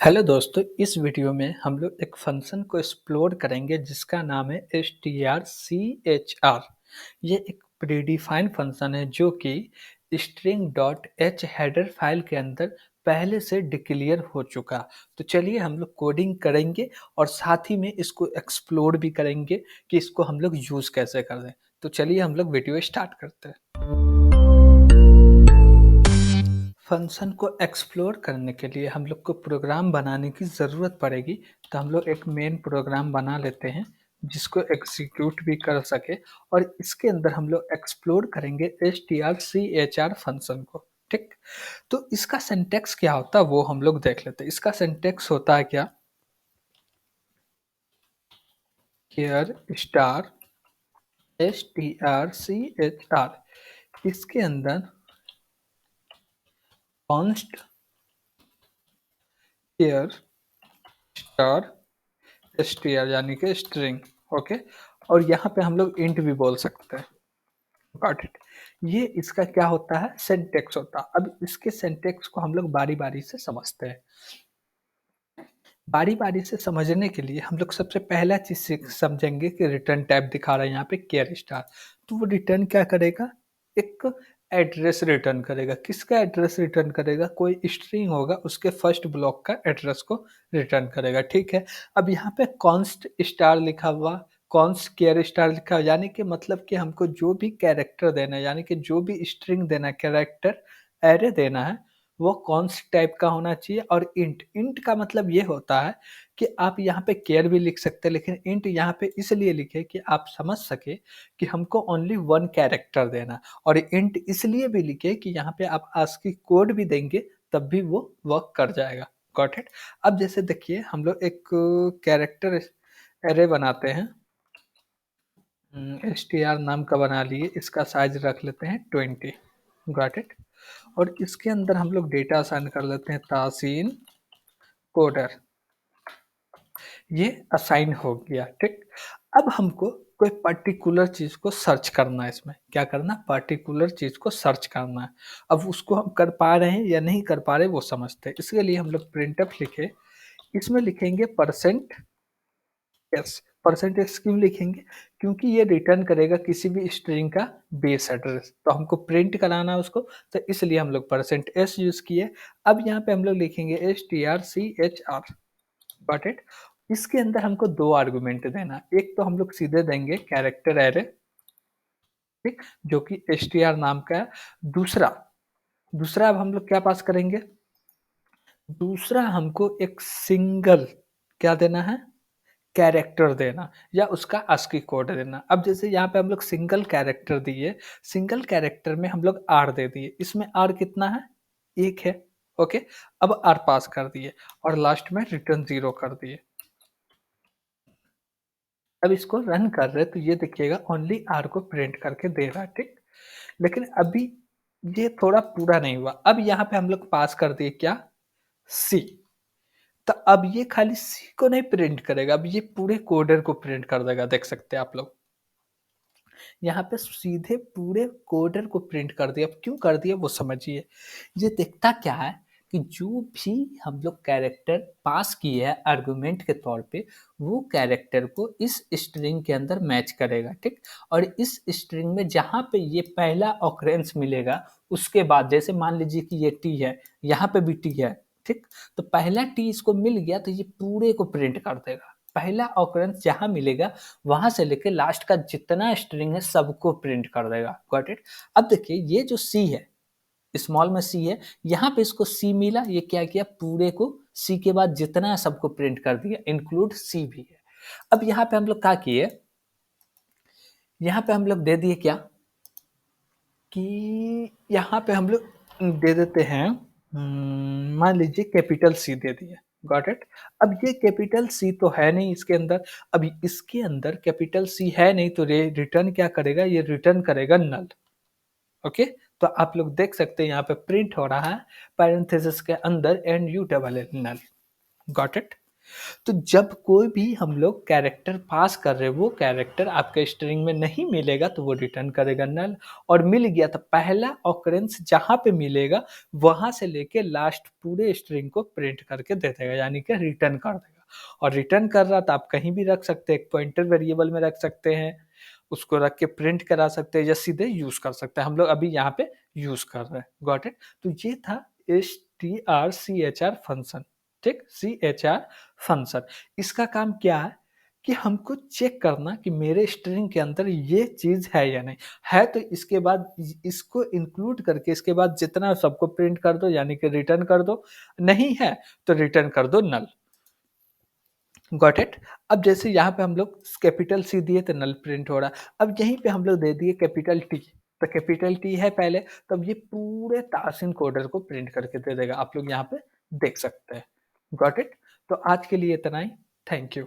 Hello दोस्तों, इस video में हम लोग एक फंक्शन को एक्सप्लोर करेंगे जिसका नाम है strchar। ये एक प्रीडिफाइंड फंक्शन है जो कि string.h हेडर फाइल के अंदर पहले से डिक्लेयर हो चुका। तो चलिए हम लोग कोडिंग करेंगे और साथ ही में इसको एक्सप्लोर भी करेंगे कि इसको हम लोग यूज़ कैसे कर रहे हैं। तो चलिए हम लोग वीडियो स्टार्ट करते हैं। फंक्शन को एक्सप्लोर करने के लिए हम लोग को प्रोग्राम बनाने की ज़रूरत पड़ेगी। तो हम लोग एक मेन प्रोग्राम बना लेते हैं जिसको एग्जीक्यूट भी कर सके और इसके अंदर हम लोग एक्सप्लोर करेंगे strchar फंक्शन को। ठीक, तो इसका सिंटैक्स क्या होता है वो हम लोग देख लेते हैं। इसका सिंटैक्स होता है क्या, हियर स्टार strchar, इसके अंदर कॉन्स्ट हियर स्टार str यानी कि स्ट्रिंग। ओके, और यहाँ पे हम लोग इंट भी बोल सकते हैं। Got it. ये इसका क्या होता है, सिंटैक्स होता है। अब इसके सिंटैक्स को हम लोग बारी बारी से समझते हैं। बारी बारी से समझने के लिए हम लोग सबसे पहला चीज समझेंगे कि रिटर्न टाइप दिखा रहा है यहाँ पे केयर स्टार। तो वो रिटर्न क्या करेगा, एक एड्रेस रिटर्न करेगा। किसका एड्रेस रिटर्न करेगा, कोई स्ट्रिंग होगा उसके फर्स्ट ब्लॉक का एड्रेस को रिटर्न करेगा। ठीक है, अब यहाँ पे कॉन्स्ट स्टार लिखा हुआ, कॉन्स्ट केयर स्टार लिखा हुआ, यानी कि मतलब कि हमको जो भी कैरेक्टर देना है, यानी कि जो भी स्ट्रिंग देना है, कैरेक्टर एरे देना है, वो कॉन्स्ट टाइप का होना चाहिए। और इंट, इंट का मतलब ये होता है कि आप यहाँ पे केयर भी लिख सकते हैं, लेकिन इंट यहाँ पे इसलिए लिखे कि आप समझ सके कि हमको ओनली वन कैरेक्टर देना। और इंट इसलिए भी लिखे कि यहाँ पे आप आस्की कोड भी देंगे तब भी वो वर्क कर जाएगा। Got it. अब जैसे देखिए हम लोग एक कैरेक्टर एरे बनाते हैं, str नाम का बना लिए, इसका साइज रख लेते हैं 20। Got it. और इसके अंदर हम लोग डेटा असाइन कर लेते हैं तासीन कोडर। ये असाइन हो गया। ठीक, अब हमको कोई पर्टिकुलर चीज को सर्च करना है। इसमें क्या करना, पर्टिकुलर चीज को सर्च करना है। अब उसको हम कर पा रहे हैं या नहीं कर पा रहे वो समझते हैं। इसके लिए हम लोग प्रिंटफ लिखे, इसमें लिखेंगे परसेंट एस। परसेंट एस क्यों लिखेंगे, क्योंकि ये रिटर्न करेगा किसी भी स्ट्रिंग का बेस एड्रेस, तो हमको प्रिंट कराना है उसको, तो इसलिए हम लोग परसेंट एस यूज किए। अब यहाँ पे हम लोग लिखेंगे strchar। Got it. इसके अंदर हमको दो आर्गुमेंट देना, एक तो हम लोग सीधे देंगे कैरेक्टर एरे, ठीक, जो कि str नाम का है। दूसरा दूसरा अब हम लोग क्या पास करेंगे, दूसरा हमको एक सिंगल क्या देना है, कैरेक्टर देना, या उसका ASCII कोड देना। अब जैसे यहाँ पे हम लोग सिंगल कैरेक्टर दिए, सिंगल कैरेक्टर में हम लोग आर दे दिए, इसमें आर कितना है, एक है। ओके, अब आर पास कर दिए और लास्ट में रिटर्न 0 कर दिए। अब इसको रन कर रहे तो ये देखिएगा ओनली आर को प्रिंट करके दे रहा है। ठीक, लेकिन अभी ये थोड़ा पूरा नहीं हुआ। अब यहाँ पे हम लोग पास कर दिए क्या, सी। तो अब ये खाली सी को नहीं प्रिंट करेगा, अब ये पूरे कोडर को प्रिंट कर देगा। देख सकते हैं आप लोग, यहाँ पे सीधे पूरे कोडर को प्रिंट कर दिया। अब क्यों कर दिया वो समझिए। ये देखता क्या है कि जो भी हम लोग कैरेक्टर पास किए हैं आर्गुमेंट के तौर पे, वो कैरेक्टर को इस स्ट्रिंग के अंदर मैच करेगा। ठीक, और इस स्ट्रिंग में जहाँ पे ये पहला ऑकरेंस मिलेगा, उसके बाद जैसे मान लीजिए कि ये टी है, यहाँ पे भी टी है। ठीक, तो पहला टी इसको मिल गया तो ये पूरे को प्रिंट कर देगा। पहला ऑकरेंस जहाँ मिलेगा वहां से लेके लास्ट का जितना स्ट्रिंग है सबको प्रिंट कर देगा। Got it. अब देखिए ये जो सी है, स्मॉल में सी है, यहाँ पे इसको सी मिला, ये क्या किया, पूरे को सी के बाद जितना है सबको प्रिंट कर दिया, इंक्लूड सी भी है। अब यहाँ पे हम लोग क्या किए, यहाँ पे हम लोग दे दिए क्या कि यहाँ पे हम लोग दे देते हैं, मान लीजिए कैपिटल सी दे दिए। Got it. अब ये कैपिटल सी तो है नहीं इसके अंदर, अब इसके अंदर कैपिटल सी है नहीं तो रिटर्न क्या करेगा, ये रिटर्न करेगा नल। ओके, तो आप लोग देख सकते हैं यहाँ पे प्रिंट हो रहा है पैरेंथेसिस के अंदर and you double L null. Got it. तो जब कोई भी हम लोग कैरेक्टर पास कर रहे हैं, वो कैरेक्टर आपके स्ट्रिंग में नहीं मिलेगा तो वो रिटर्न करेगा नल, और मिल गया तो पहला ऑकरेंस जहाँ पे मिलेगा वहाँ से लेके लास्ट पूरे स्ट्रिंग को प्रिंट करके दे देगा, यानी कि रिटर्न कर देगा। और रिटर्न कर रहा तो आप कहीं भी रख सकते हैं, एक पॉइंटर वेरिएबल में रख सकते हैं, उसको रख के प्रिंट करा सकते हैं या सीधे यूज़ कर सकते हैं। हम लोग अभी यहाँ पे यूज़ कर रहे हैं। Got it? तो ये था strchar फंक्शन, ठीक? char function. इसका काम क्या है कि हमको चेक करना कि मेरे स्ट्रिंग के अंदर ये चीज़ है या नहीं। है तो इसके बाद इसको इंक्लूड करके इसके बाद जितना सबको प्रिंट कर दो, यानी कि रिटर्न कर दो। नहीं है तो रिटर्न कर दो नल। Got it? अब जैसे यहाँ पे हम लोग कैपिटल सी दिए तो नल प्रिंट हो रहा है। अब यहीं पे हम लोग दे दिए कैपिटल टी, तो कैपिटल टी है पहले, तब ये पूरे तासिन कोडर को प्रिंट करके दे देगा। आप लोग यहाँ पे देख सकते हैं। Got it? तो आज के लिए इतना ही। Thank you.